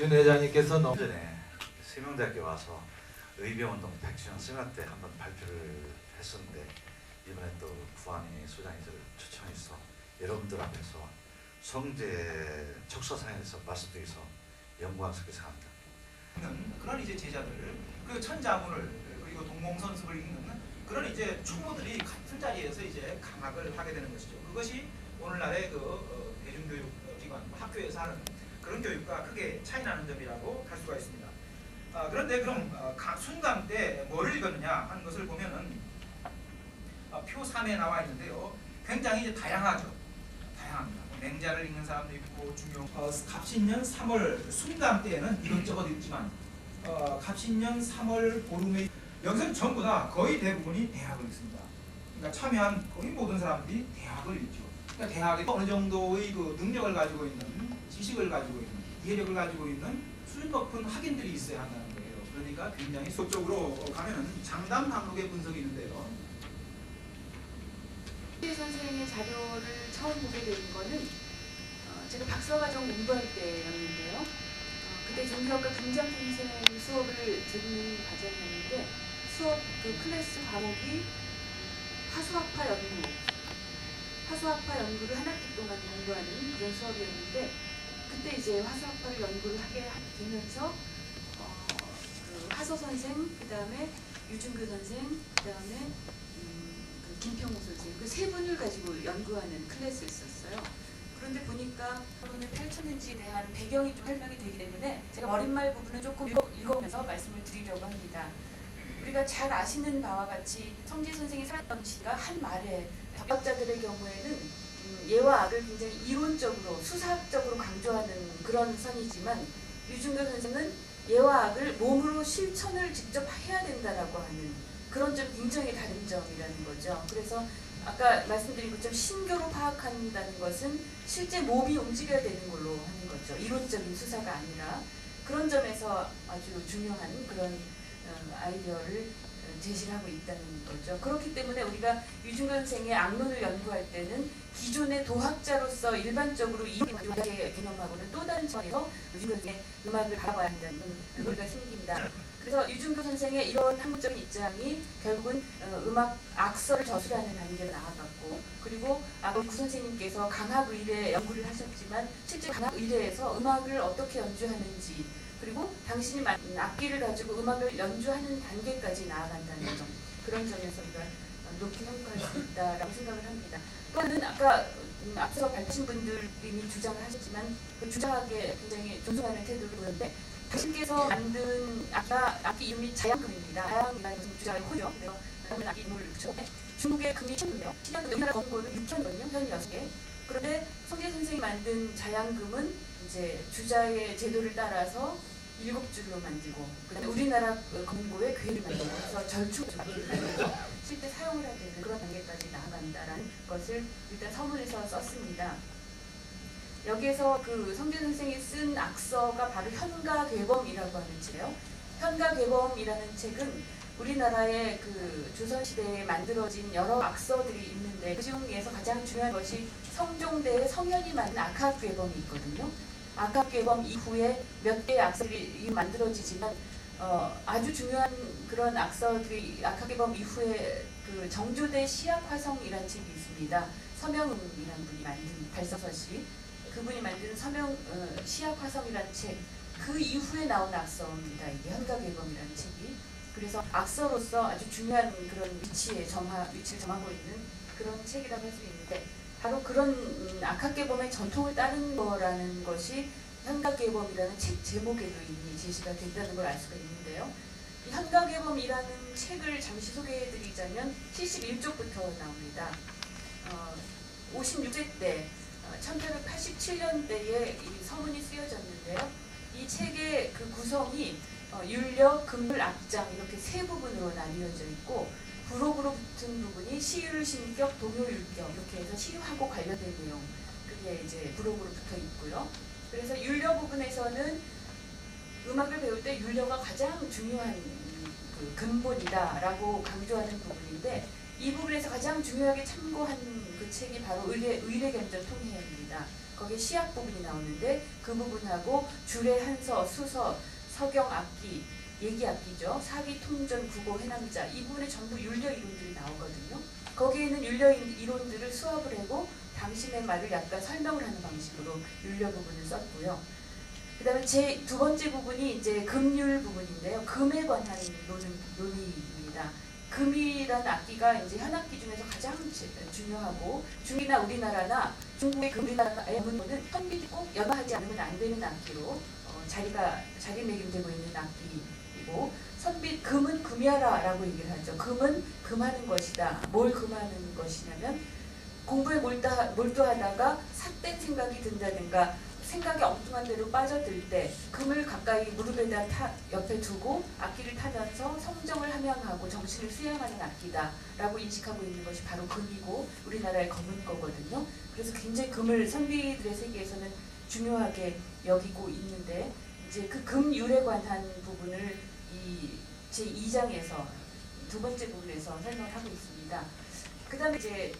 윤 회장님께서는 전에 세명대학교 와서 의병운동 100주년 승화 때 한번 발표를 했었는데 이번에 또 부안이 소장이 저를 초청해서 여러분들 앞에서 성제 척서상에서 말씀드려서 영광스럽게 생각합니다. 그런 이제 제자들, 그 천자문을 그리고 동몽선습을 읽는 그런 이제 총무들이 같은 자리에서 이제 강학을 하게 되는 것이죠. 그것이 오늘날의 그 대중교육 기관, 학교에서 하는 그런 교육과 크게 차이나는 점이라고 할 수가 있습니다. 그런데 그럼 순강 때 뭐를 읽었느냐 하는 것을 보면은 표 3에 나와 있는데요. 굉장히 이제 다양하죠. 다양합니다. 맹자를 읽는 사람도 있고 중용 갑신년 3월 순강 때에는 이것저것 읽지만 갑신년 3월 보름에 여기서 전부 다 거의 대부분이 대학을 읽습니다. 그러니까 참여한 거의 모든 사람들이 대학을 읽죠. 그러니까 대학에 어느 정도의 그 능력을 가지고 있는 지식을 가지고 있는 이해력을 가지고 있는 수준 높은 학인들이 있어야 한다는 거예요. 그러니까 굉장히 속적으로 가면은 장담 항목의 분석이 있는데요. 선생의 자료를 처음 보게 된 거는 제가 박사과정 공부할 때였는데요. 그때 종교학과 김장 선생 수업을 듣는 과정이었는데 수업 그 클래스 과목이 화수학파 연구, 화수학파 연구를 한 학기 동안 공부하는 그런 수업이었는데 그때 이제 화수학파를 연구를 하게 되면서 그 하서 선생, 그 다음에 유준교 선생, 그 다음에 김평호 선생 그 세 분을 가지고 연구하는 클래스였었어요. 그런데 보니까 부분을 펼쳤는지에 대한 배경이 좀 설명이 되기 때문에 제가 머릿말 부분을 조금 읽어보면서 말씀을 드리려고 합니다. 우리가 잘 아시는 바와 같이 성지 선생이 살았던 시가 한 말에 법학자들의 경우에는 예와 악을 굉장히 이론적으로 수사학적으로 강조하는 그런 선이지만 유준교 선생은 예와 악을 몸으로 실천을 직접 해야 된다라고 하는 그런 점 굉장히 다른 점이라는 거죠. 그래서 아까 말씀드린 것처럼 신교로 파악한다는 것은 실제 몸이 움직여야 되는 걸로 하는 거죠. 이론적인 수사가 아니라 그런 점에서 아주 중요한 그런 아이디어를 제시를 하고 있다는 거죠. 그렇기 때문에 우리가 유준교 선생의 악론을 연구할 때는 기존의 도학자로서 일반적으로 이론의 개념하고는 또 다른 차원에서 유준교 선생의 음악을 바라봐야 한다는 논리가 생깁니다. 그래서 유준교 선생의 이런 학문적인 입장이 결국은 음악 악서를 저술하는 단계로 나아갔고 그리고 구 선생님께서 강학의례 연구를 하셨지만 실제 강학의례에서 음악을 어떻게 연주하는지 그리고 당신이 악기를 가지고 음악을 연주하는 단계까지 나아간다는 점 그런 점에서 우리가 높이 평가할 수 있다라고 생각을 합니다. 또 하나는 아까 앞서 밝히신 분들이 이미 주장을 하셨지만 그 주장하기에 굉장히 존중하는 태도를 보였는데 당신께서 만든 악기 이름이 자양금입니다. 자양이라는 것은 주장의 호죠. 그래서 악기 이름을 붙였는데 중국의 금이 1000년이에요. 10년 우리나라 건고는 6천이거든요. 현 6개. 그런데 성재 선생이 만든 자양금은 이제 주자의 제도를 따라서 7줄로 만들고 그다음에 우리나라 건고의 괴를 만들고 그래서 절충을 만들고 실제 사용을 하게 되는 그런 단계까지 나아간다라는 것을 일단 서문에서 썼습니다. 여기에서 그 성재 선생이 쓴 악서가 바로 현가괴범이라고 하는 책이에요. 현가괴범이라는 책은 우리나라의 그 조선시대에 만들어진 여러 악서들이 있는데 그 중에서 가장 중요한 것이 성종대의 성현이 만든 악학괴범이 있거든요. 악학괴범 이후에 몇 개의 악서들이 만들어지지만 아주 중요한 그런 악서들이 악학괴범 이후에 그 정조대 시학화성이라는 책이 있습니다. 서명이라는 분이 만든 발서서시 그분이 만든 시학화성이라는 책 그 이후에 나온 악서입니다. 이게 현가괴범이라는 책이. 그래서 악서로서 아주 중요한 그런 위치를 점하고 있는 그런 책이라고 할 수 있는데 바로 그런 악학괴범의 전통을 따른 거라는 것이 현가괴범이라는 책 제목에도 이미 제시가 된다는 걸 알 수가 있는데요. 이 현가괴범이라는 책을 잠시 소개해드리자면 71쪽부터 나옵니다. 56세 때 1887년대에 이 서문이 쓰여졌는데요. 이 책의 그 구성이 율력, 금물, 악장 이렇게 세 부분으로 나뉘어져 있고 부록으로 붙은 부분이 시율, 신격, 동요율격 이렇게 해서 시하고 관련된 내용 그게 이제 부록으로 붙어 있고요. 그래서 율력 부분에서는 음악을 배울 때 율력가 가장 중요한 그 근본이다라고 강조하는 부분인데 이 부분에서 가장 중요하게 참고한 그 책이 바로 의례견전 통해입니다. 거기에 시악 부분이 나오는데 그 부분하고 주례, 한서, 수서, 서경 악기, 얘기 악기죠. 사기, 통전, 국어, 해남자 이 부분에 전부 율려 이론들이 나오거든요. 거기에는 율려 이론들을 수업을 하고 당신의 말을 약간 설명을 하는 방식으로 율려 부분을 썼고요. 그 다음에 제 두 번째 부분이 이제 금율 부분인데요. 금에 관한 논의입니다. 금이라는 악기가 이제 현악기 중에서 가장 중요하고 중국이나 우리나라나 중국의 우리나라의 금은 현비를 꼭 연마하지 않으면 안 되는 악기로 자리매김되고 있는 악기이고 선비 금은 금야라라고 얘기를 하죠. 금은 금하는 것이다. 뭘 금하는 것이냐면 공부에 몰두하다가 삿된 생각이 든다든가 생각이 엉뚱한 대로 빠져들 때 금을 가까이 무릎에다 옆에 두고 악기를 타면서 성정을 함양하고 정신을 수양하는 악기다라고 인식하고 있는 것이 바로 금이고 우리나라의 검은 거거든요. 그래서 굉장히 금을 선비들의 세계에서는 중요하게 여기고 있는데 이제 그 금율에 관한 부분을 이 제 2장에서 두 번째 부분에서 설명을 하고 있습니다. 그 다음에 이제